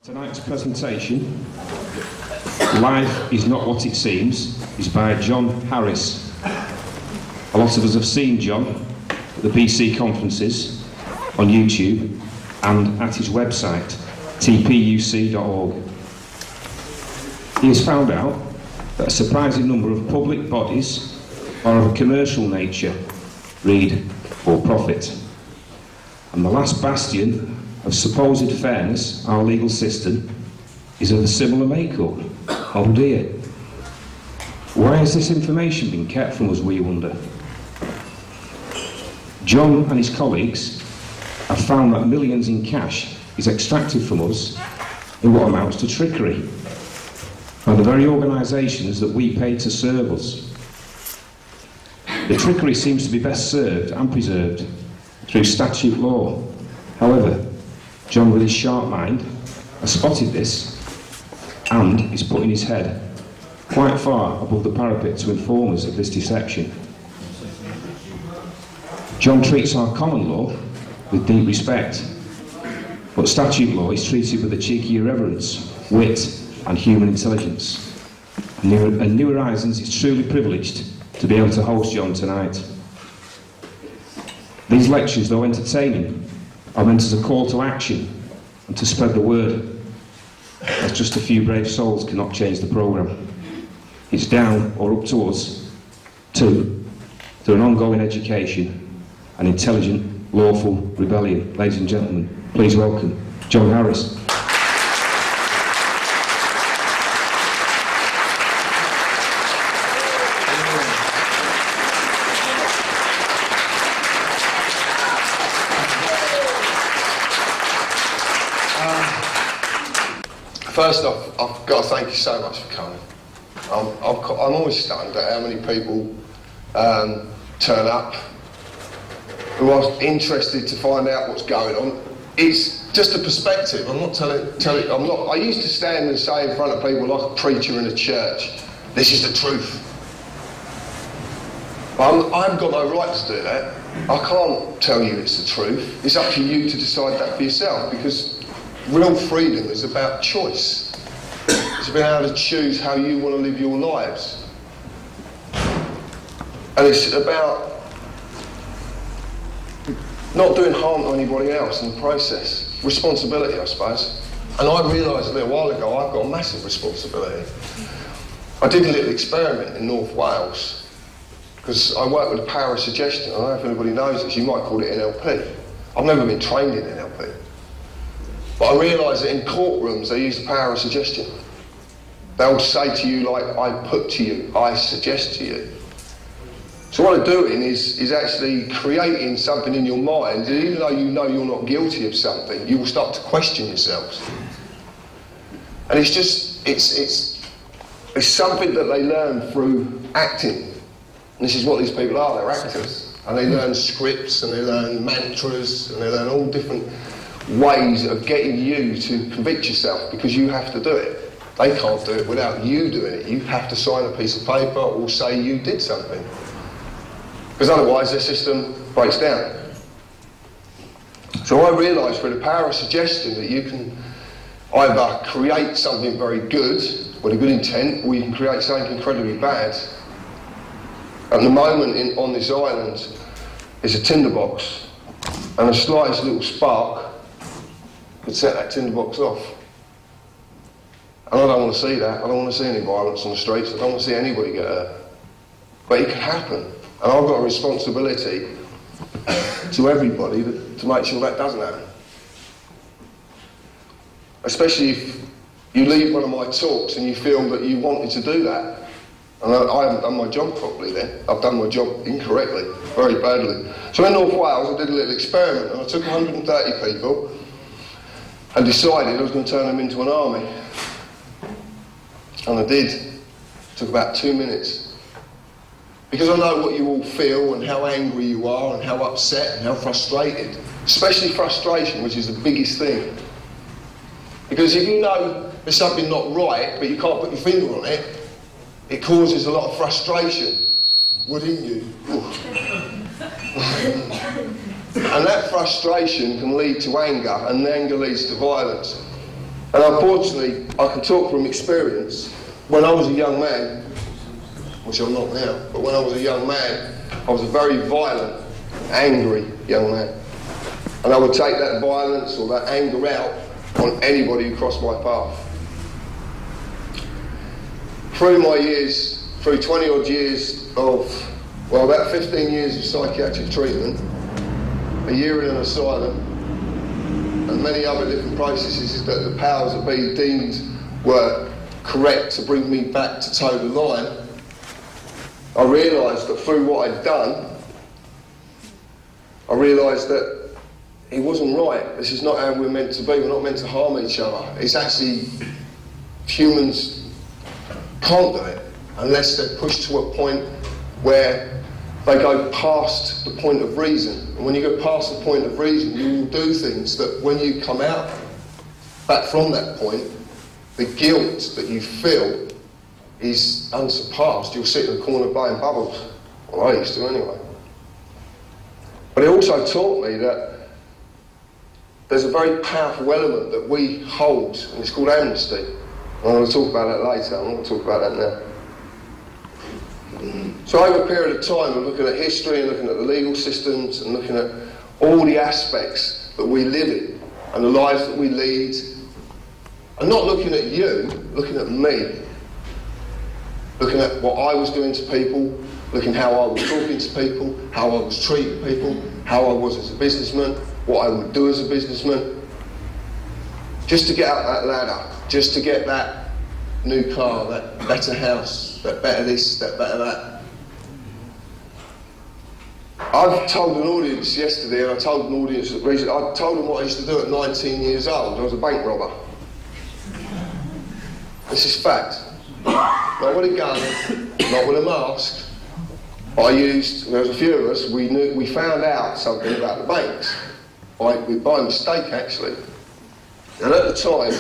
Tonight's presentation, Life is Not What It Seems, is by John Harris. A lot of us have seen John at the BC conferences, on YouTube, and at his website, tpuc.org. He has found out that a surprising number of public bodies are of a commercial nature, read, for profit. And the last bastion of supposed fairness, our legal system, is of a similar makeup. Oh dear. Why has this information been kept from us, we wonder? John and his colleagues have found that millions in cash is extracted from us in what amounts to trickery by the very organisations that we pay to serve us. The trickery seems to be best served and preserved through statute law. However, John, with his sharp mind, has spotted this and is putting his head quite far above the parapet to inform us of this deception. John treats our common law with deep respect, but statute law is treated with a cheeky irreverence, wit and human intelligence. And New Horizons is truly privileged to be able to host John tonight. These lectures, though entertaining, are meant as a call to action and to spread the word, as just a few brave souls cannot change the programme. It's down or up to us, through an ongoing education, an intelligent, lawful rebellion. Ladies and gentlemen, please welcome John Harris. First off, I've got to thank you so much for coming. I'm always stunned at how many people turn up who are interested to find out what's going on. It's just a perspective. I'm not telling. I used to stand and say in front of people like a preacher in a church, "This is the truth." I haven't got no right to do that. I can't tell you it's the truth. It's up to you to decide that for yourself, because real freedom is about choice. It's about able to choose how you want to live your lives. And it's about not doing harm to anybody else in the process. Responsibility, I suppose. And I realised a little while ago I've got a massive responsibility. I did a little experiment in North Wales, because I work with the power of suggestion. I don't know if anybody knows this, you might call it NLP. I've never been trained in NLP. But I realised that in courtrooms they use the power of suggestion. They'll say to you, like, I put to you, I suggest to you. So what I'm doing is actually creating something in your mind, and even though you know you're not guilty of something, you will start to question yourselves. And it's just, it's something that they learn through acting. And this is what these people are, they're actors. And they learn scripts, and they learn mantras, and they learn all different ways of getting you to convict yourself, because you have to do it. They can't do it without you doing it. You have to sign a piece of paper or say you did something, because otherwise their system breaks down. So I realised through the power of suggestion that you can either create something very good with a good intent, or you can create something incredibly bad. At the moment on this island is a tinderbox, and the slightest little spark could set that tinderbox off. And I don't want to see that. I don't want to see any violence on the streets. I don't want to see anybody get hurt. But it can happen. And I've got a responsibility to everybody to make sure that doesn't happen. Especially if you leave one of my talks and you feel that you wanted to do that. And I haven't done my job properly then. I've done my job incorrectly, very badly. So in North Wales I did a little experiment, and I took 130 people and decided I was going to turn them into an army. And I did. It took about 2 minutes. Because I know what you all feel, and how angry you are, and how upset, and how frustrated. Especially frustration, which is the biggest thing. Because if you know there's something not right, but you can't put your finger on it, it causes a lot of frustration within you. And that frustration can lead to anger, and anger leads to violence. And unfortunately, I can talk from experience. When I was a young man, which I'm not now, but when I was a young man, I was a very violent, angry young man. And I would take that violence or that anger out on anybody who crossed my path. Through my years, through 20 odd years of, well, about 15 years of psychiatric treatment, a year in an asylum, and many other different processes that the powers that be deemed were correct to bring me back to toe the line, I realised that through what I'd done, I realised that it wasn't right. This is not how we're meant to be. We're not meant to harm each other. It's actually, humans can't do it unless they're pushed to a point where they go past the point of reason. And when you go past the point of reason, you will do things that when you come out back from that point, the guilt that you feel is unsurpassed. You'll sit in the corner blowing bubbles. Well, I used to anyway. But it also taught me that there's a very powerful element that we hold, and it's called amnesty. And I'm going to talk about that later. I'm not going to talk about that now. So over a period of time, we're looking at history and looking at the legal systems and looking at all the aspects that we live in and the lives that we lead. And not looking at you, looking at me. Looking at what I was doing to people, looking how I was talking to people, how I was treating people, how I was as a businessman, what I would do as a businessman. Just to get up that ladder, just to get that new car, that better house, that better this, that better that. I've told an audience yesterday, and I told an audience recently, I told them what I used to do at 19 years old. I was a bank robber. This is fact. Not with a gun, not with a mask. I used, there was a few of us, we found out something about the banks. By mistake, actually. And at the time,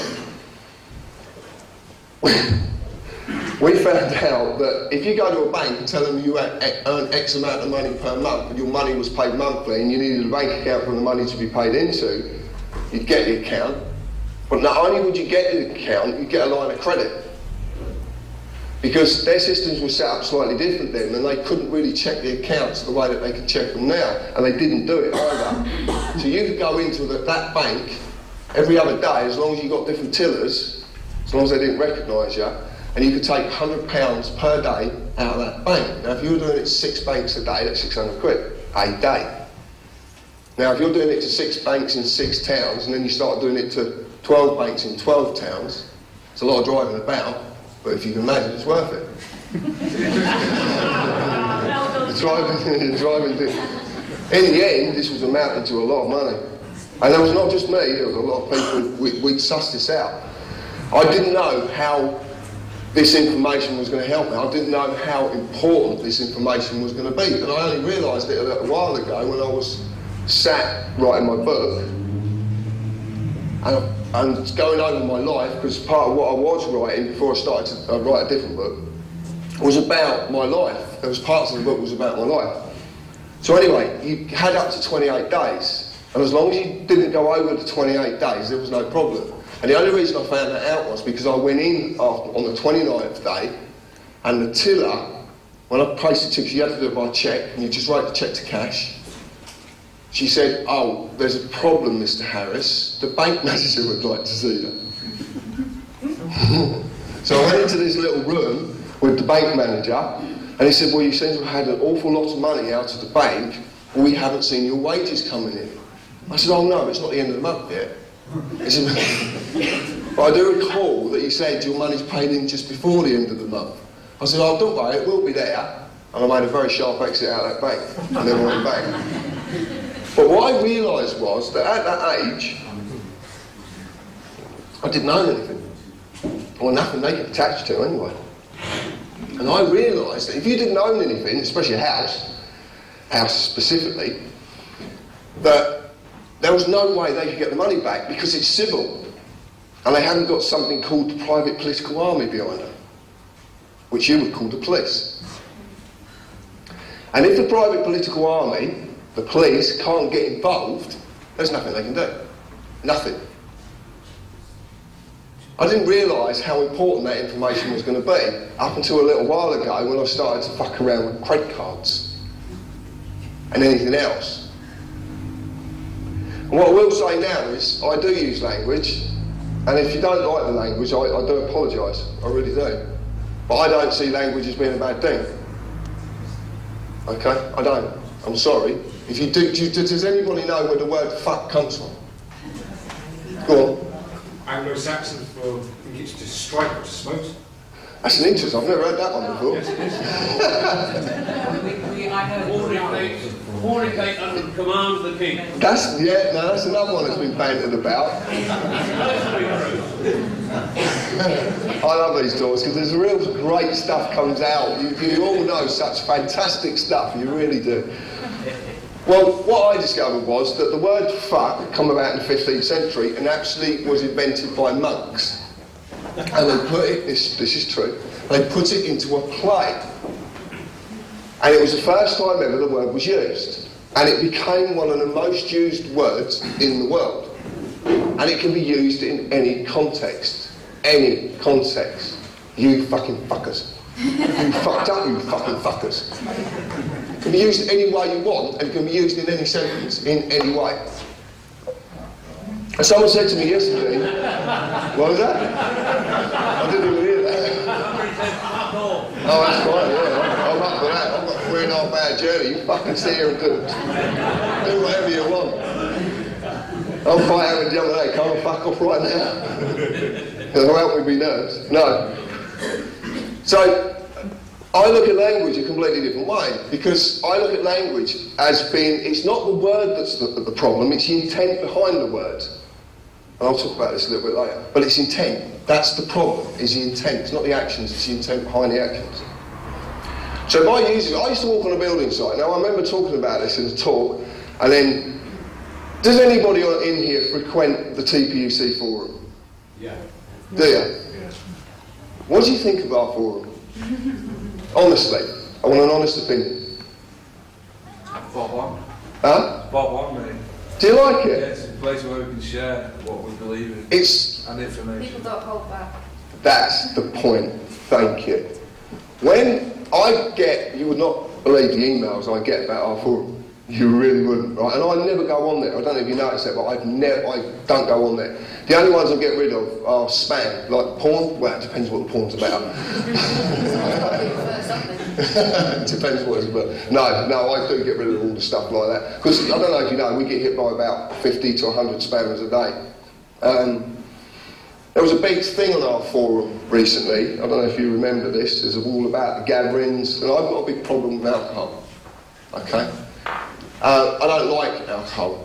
we found out that if you go to a bank and tell them you earn X amount of money per month, and your money was paid monthly, and you needed a bank account for the money to be paid into, you'd get the account. But not only would you get the account, you'd get a line of credit. Because their systems were set up slightly different then, and they couldn't really check the accounts the way that they can check them now, and they didn't do it either. So you could go into that bank every other day, as long as you got different tillers, as long as they didn't recognise you, and you could take £100 per day out of that bank. Now if you were doing it to 6 banks a day, that's 600 quid a day. Now if you're doing it to 6 banks in 6 towns, and then you start doing it to 12 banks in 12 towns, it's a lot of driving about. But if you can imagine, it's worth it. driving. In the end, this was amounting to a lot of money. And it was not just me, there was a lot of people, we'd sussed this out. I didn't know how this information was going to help me. I didn't know how important this information was going to be. And I only realised it a little while ago when I was sat writing my book. And going over my life, because part of what I was writing before I started to write a different book was about my life. There was parts of the book was about my life. So anyway, you had up to 28 days. And as long as you didn't go over the 28 days, there was no problem. And the only reason I found that out was because I went in on the 29th day, and the tiller, when I placed the check, you had to do it by cheque, and you just write the cheque to cash. She said, "Oh, there's a problem, Mr. Harris. The bank manager would like to see you." So I went into this little room with the bank manager, and he said, "Well, you seem to have had an awful lot of money out of the bank. We haven't seen your wages coming in." I said, "Oh no, it's not the end of the month yet." He said, "But I do recall that you said your money's paid in just before the end of the month." I said, "Oh, don't worry, it will be there." And I made a very sharp exit out of that bank and never went back. But what I realised was that at that age, I didn't own anything. Or nothing they could attach to anyway. And I realised that if you didn't own anything, especially a house specifically, that there was no way they could get the money back because it's civil. And they haven't got something called the private political army behind them, which you would call the police. And if the private political army, the police, can't get involved, there's nothing they can do. Nothing. I didn't realise how important that information was going to be up until a little while ago when I started to fuck around with credit cards and anything else. And what I will say now is I do use language, and if you don't like the language, I do apologise, I really do. But I don't see language as being a bad thing. Okay? I don't. I'm sorry. If you do, does anybody know where the word fuck comes from? Go on. Anglo-Saxon for, I think it's to strike or to smote. That's an interesting, I've never heard that one before. Yes, it is. Fornicate under the command of the king. That's another one that's been bantered about. I love these talks because there's real great stuff comes out. You all know such fantastic stuff, you really do. Well, what I discovered was that the word fuck come about in the 15th century and actually was invented by monks. And they put it, this is true, they put it into a play. And it was the first time ever the word was used. And it became one of the most used words in the world. And it can be used in any context. Any context. You fucking fuckers. You fucked up, you fucking fuckers. It can be used any way you want, and it can be used in any sentence, in any way. And someone said to me yesterday, what was that? I didn't even hear that. Oh, that's fine, yeah. I'm up for that. I've got a 3.5 hour journey. You fucking sit here and do whatever you want. I'm quite having the other day. Can't I fuck off right now? It'll help me be nervous. No. So, I look at language a completely different way, because I look at language as being, it's not the word that's the problem, it's the intent behind the word. And I'll talk about this a little bit later. But it's intent. That's the problem, is the intent. It's not the actions, it's the intent behind the actions. So if I use it, I used to walk on a building site. Now I remember talking about this in a talk, and then, does anybody in here frequent the TPUC forum? Yeah. Do you? Yeah. What do you think of our forum? Honestly, I want an honest opinion. Bob on. Huh? Bob on, mate. Do you like Yeah, it? it's a place where we can share what we believe in and information. People don't hold back. That's the point. Thank you. When I get, you would not believe the emails I get about our forum. You really wouldn't, right? And I never go on there. I don't know if you noticed that, but I don't go on there. The only ones I get rid of are spam, like porn. Well, it depends what the porn's about. It depends what it's about. No, I do get rid of all the stuff like that. Because I don't know if you know, we get hit by about 50 to 100 spammers a day. There was a big thing on our forum recently. I don't know if you remember this. It's all about the gatherings, and I've got a big problem with alcohol. Okay. I don't like alcohol.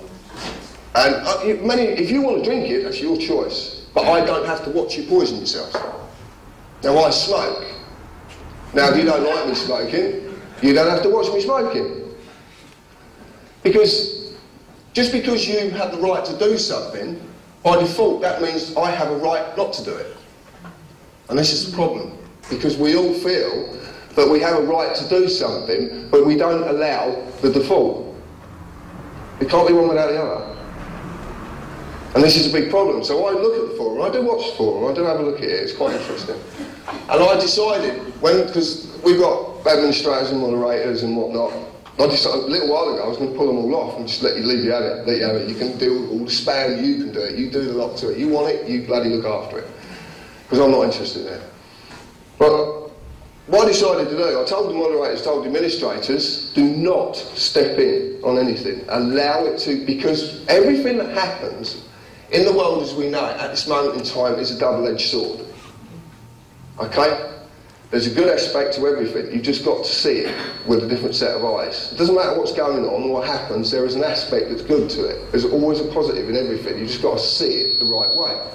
And if you want to drink it, that's your choice. But I don't have to watch you poison yourself. Now I smoke. Now if you don't like me smoking, you don't have to watch me smoking. Because just because you have the right to do something, by default that means I have a right not to do it. And this is the problem. Because we all feel that we have a right to do something, but we don't allow the default. It can't be one without the other. And this is a big problem. So I look at the forum, I do watch the forum, I do have a look at it, it's quite interesting. And I decided, because we've got administrators and moderators and whatnot, I decided a little while ago I was going to pull them all off and just leave you at it, let you have it. You can do all the spam, you can do it, you do the lot to it. You want it, you bloody look after it. Because I'm not interested in it. But what I decided to do, I told the moderators, told the administrators, do not step in on anything. Allow it to, because everything that happens in the world as we know it at this moment in time is a double-edged sword. Okay? There's a good aspect to everything. You've just got to see it with a different set of eyes. It doesn't matter what's going on, what happens, there is an aspect that's good to it. There's always a positive in everything. You've just got to see it the right way.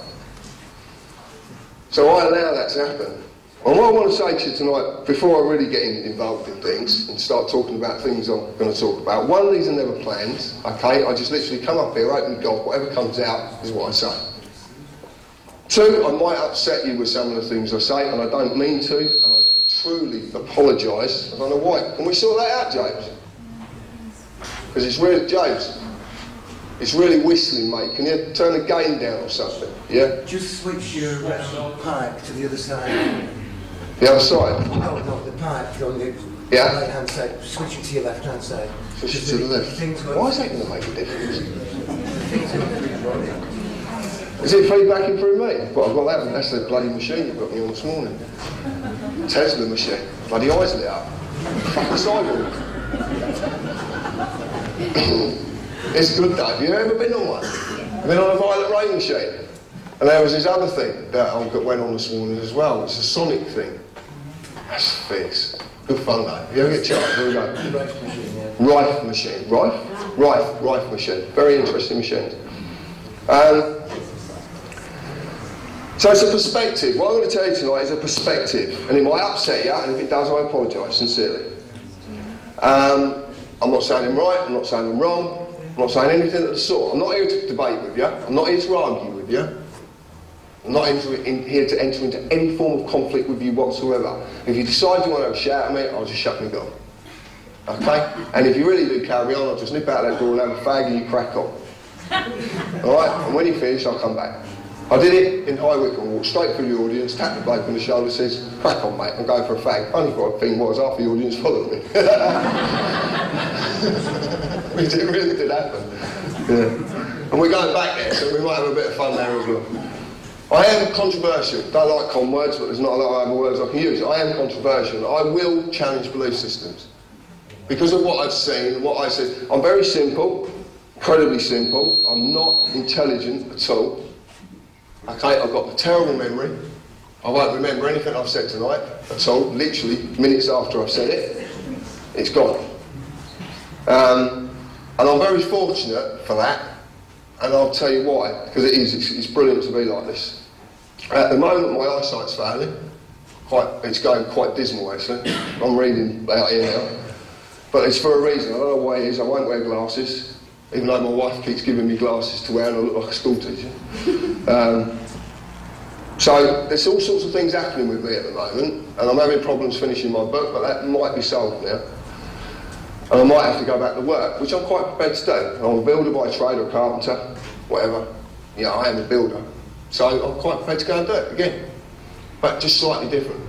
So I allow that to happen. And what I want to say to you tonight, before I really get involved in things and start talking about things I'm going to talk about, one, these are never planned, okay? I just literally come up here, open the gob, whatever comes out is what I say. Two, I might upset you with some of the things I say, and I don't mean to, and I truly apologise. I don't know why. Can we sort that out, James? Because it's weird, James. It's really whistling, mate. Can you turn the gain down or something? Yeah? Just switch your pipe to the other side. The other side? Oh, no, the pipe on the right-hand side. Switch it to your left-hand side. Switch it to the left. Why is that going to make a difference? Is it feedbacking through me? Well, I've got that one. That's the bloody machine you got me on this morning. Tesla machine. Bloody eyes lit up. Fucking sidewalk. It's good though. Have you ever been on one? I've been on a violet rain machine. And there was this other thing that I went on this morning as well. It's a sonic thing. That's fierce. Good fun though. If you ever get a chance, here we go. Rife machine. Rife machine. Very interesting machines. So it's a perspective. What I'm going to tell you tonight is a perspective. And it might upset you, and if it does, I apologise sincerely. I'm not saying I'm right, I'm not saying I'm wrong, I'm not saying anything of the sort. I'm not here to debate with you, I'm not here to argue with you. I'm not here to enter into any form of conflict with you whatsoever. If you decide you want to have a shout at me, I'll just shut my gun. Okay? And if you really do carry on, I'll just nip out that door and have a fag and you crack on. Alright? And when you finish, I'll come back. I did it in High Wycombe, walked straight through the audience, tapped the bloke on the shoulder, says, crack on mate, I'm going for a fag. Only thing was, half the audience followed me. It really did happen. Yeah. And we're going back there, so we might have a bit of fun there as well. I am controversial. Don't like con words, but there's not a lot of other words I can use. I am controversial. I will challenge belief systems. Because of what I've seen and what I said. I'm very simple, incredibly simple. I'm not intelligent at all. Okay, I've got a terrible memory. I won't remember anything I've said tonight at all. Literally, minutes after I've said it, it's gone. And I'm very fortunate for that. And I'll tell you why. Because it's brilliant to be like this. At the moment, my eyesight's failing. It's going quite dismal, actually. I'm reading out here now. But it's for a reason. I don't know why it is. I won't wear glasses. Even though my wife keeps giving me glasses to wear and I look like a school teacher. So there's all sorts of things happening with me at the moment, and I'm having problems finishing my book, but that might be solved now. And I might have to go back to work, which I'm quite prepared to do. I'm a builder by trade or carpenter, whatever. Yeah, I am a builder. So I'm quite prepared to go and do it again. But just slightly different.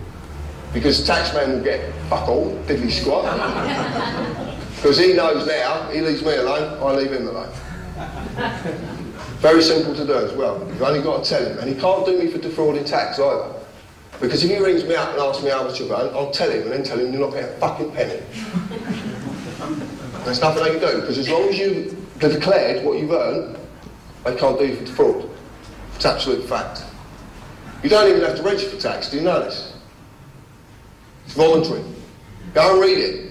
Because the taxman will get fuck all, diddly squat. Because he knows now, he leaves me alone, I leave him alone. Very simple to do as well. You've only got to tell him. And he can't do me for defrauding tax either. Because if he rings me up and asks me how much I've earned, I'll tell him and then tell him you're not getting a fucking penny. There's nothing they can do. Because as long as you've declared what you've earned, they can't do you for defraud. It's absolute fact. You don't even have to register for tax, do you know this? It's voluntary. Go and read it.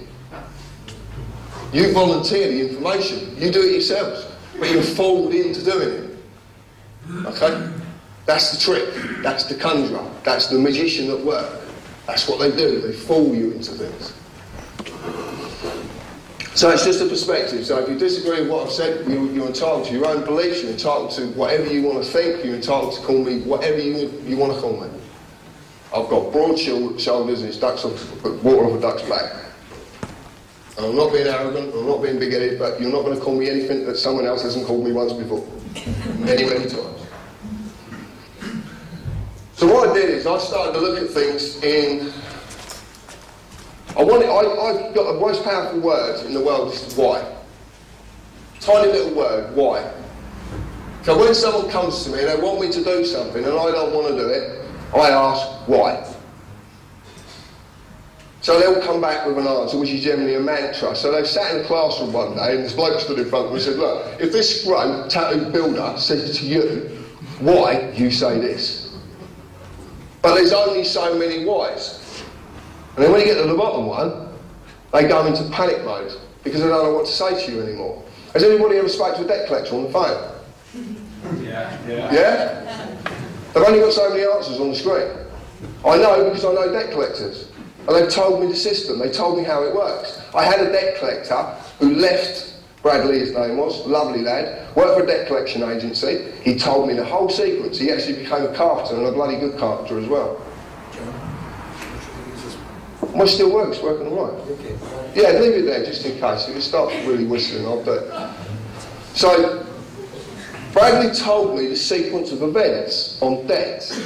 You volunteer the information. You do it yourselves. But you're fooled into doing it. Okay? That's the trick. That's the conjurer. That's the magician at work. That's what they do. They fool you into things. So it's just a perspective. So if you disagree with what I've said, you're entitled to your own beliefs. You're entitled to whatever you want to think. You're entitled to call me whatever you want to call me. I've got broad shoulders and it's water off a duck's back. And I'm not being arrogant, I'm not being big-headed, but you're not going to call me anything that someone else hasn't called me once before. Many, many times. So what I did is I started to look at things in... I've got the most powerful word in the world is why. Tiny little word, why. So when someone comes to me and they want me to do something and I don't want to do it, I ask why. So they'll come back with an answer, which is generally a mantra. So they sat in the classroom one day, and this bloke stood in front of me and said, look, if this scrote tattooed builder says to you, why, you say this. But there's only so many whys. And then when you get to the bottom one, they go into panic mode, because they don't know what to say to you anymore. Has anybody ever spoke to a debt collector on the phone? Yeah? They've only got so many answers on the screen. I know because I know debt collectors. And they've told me the system, they told me how it works. I had a debt collector who left, Bradley his name was, lovely lad, worked for a debt collection agency. He told me the whole sequence. He actually became a carpenter and a bloody good carpenter as well. Well, still works, working all right. Yeah, leave it there just in case. If it starts really whistling, I'll do it. So, Bradley told me the sequence of events on decks